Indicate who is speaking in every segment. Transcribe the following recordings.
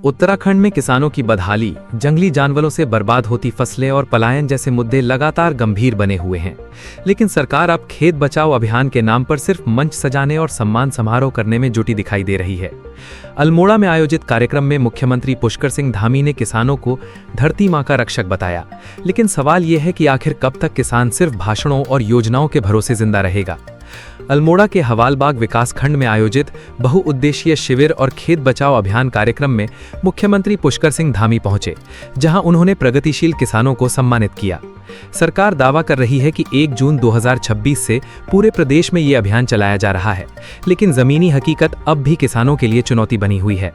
Speaker 1: उत्तराखंड में किसानों की बदहाली, जंगली जानवरों से बर्बाद होती फसलें और पलायन जैसे मुद्दे लगातार गंभीर बने हुए हैं। लेकिन सरकार अब खेत बचाओ अभियान के नाम पर सिर्फ मंच सजाने और सम्मान समारोह करने में जुटी दिखाई दे रही है। अल्मोड़ा में आयोजित कार्यक्रम में मुख्यमंत्री पुष्कर सिंह धामी ने किसानों को धरती मां का रक्षक बताया। लेकिन सवाल यह है कि आखिर कब तक किसान सिर्फ भाषणों और योजनाओं के भरोसे जिंदा रहेगा। अल्मोड़ा के हवालबाग विकासखंड में आयोजित बहुउद्देशीय शिविर और खेत बचाओ अभियान कार्यक्रम में मुख्यमंत्री पुष्कर सिंह धामी पहुंचे, जहां उन्होंने प्रगतिशील किसानों को सम्मानित किया। सरकार दावा कर रही है कि 1 जून 2026 से पूरे प्रदेश में ये अभियान चलाया जा रहा है, लेकिन जमीनी हकीकत अब भी किसानों के लिए चुनौती बनी हुई है।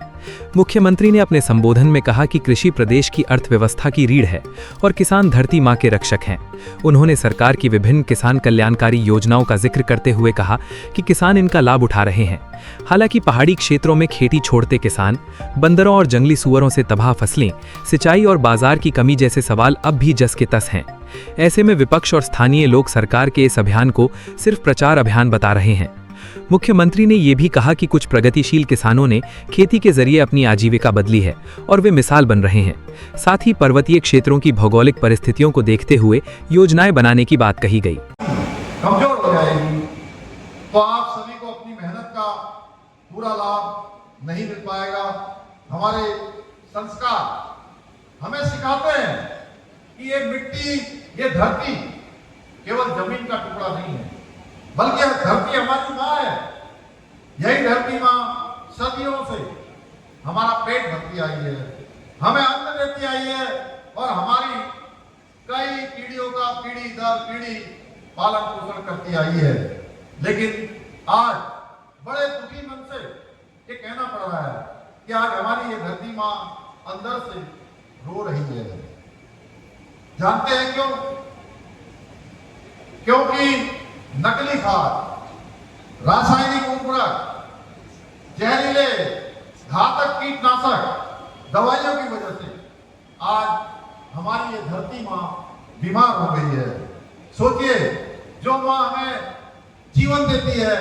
Speaker 1: मुख्यमंत्री ने अपने संबोधन में कहा कि कृषि प्रदेश की अर्थव्यवस्था की रीढ़ है और किसान धरती मां के रक्षक हैं। उन्होंने सरकार की विभिन्न किसान कल्याणकारी योजनाओं का जिक्र करते हुए कहा कि किसान इनका लाभ उठा रहे हैं। हालांकि पहाड़ी क्षेत्रों में खेती छोड़ते किसान, बंदरों और जंगली सुअरों से तबाह फसलें, सिंचाई और बाजार की कमी जैसे सवाल अब भी जस के तस हैं। ऐसे में विपक्ष और स्थानीय लोग सरकार के इस अभियान को सिर्फ प्रचार अभियान बता रहे हैं। मुख्यमंत्री ने यह भी कहा कि कुछ प्रगतिशील किसानों ने खेती के जरिए अपनी आजीविका बदली है और वे मिसाल बन रहे हैं। साथ ही पर्वतीय क्षेत्रों की भौगोलिक परिस्थितियों को देखते हुए योजनाएं बनाने की बात कही गई।
Speaker 2: कमजोर हो जाएगी तो आप सभी को अपनी मेहनत का पूरा लाभ नहीं मिल पाएगा। हमारे संस्कार हमें सिखाते हैं कि ये मिट्टी, ये धरती केवल जमीन का टुकड़ा नहीं है, बल्कि यह धरती हमारी माँ है। यही धरती माँ सदियों से हमारा पेट भरती आई है, हमें अन्न देती आई है और हमारी कई पीढ़ियों का पीढ़ी दर पीढ़ी पालन पोषण करती आई है। लेकिन आज बड़े दुखी मन से ये कहना पड़ रहा है कि आज हमारी ये धरती माँ अंदर से रो रही है। जानते हैं क्यों? क्योंकि नकली खाद, रासायनिक उर्वरक, जहरीले घातक कीटनाशक दवाइयों की वजह से आज हमारी ये धरती माँ बीमार हो गई है। सोचिए, जो माँ हमें जीवन देती है,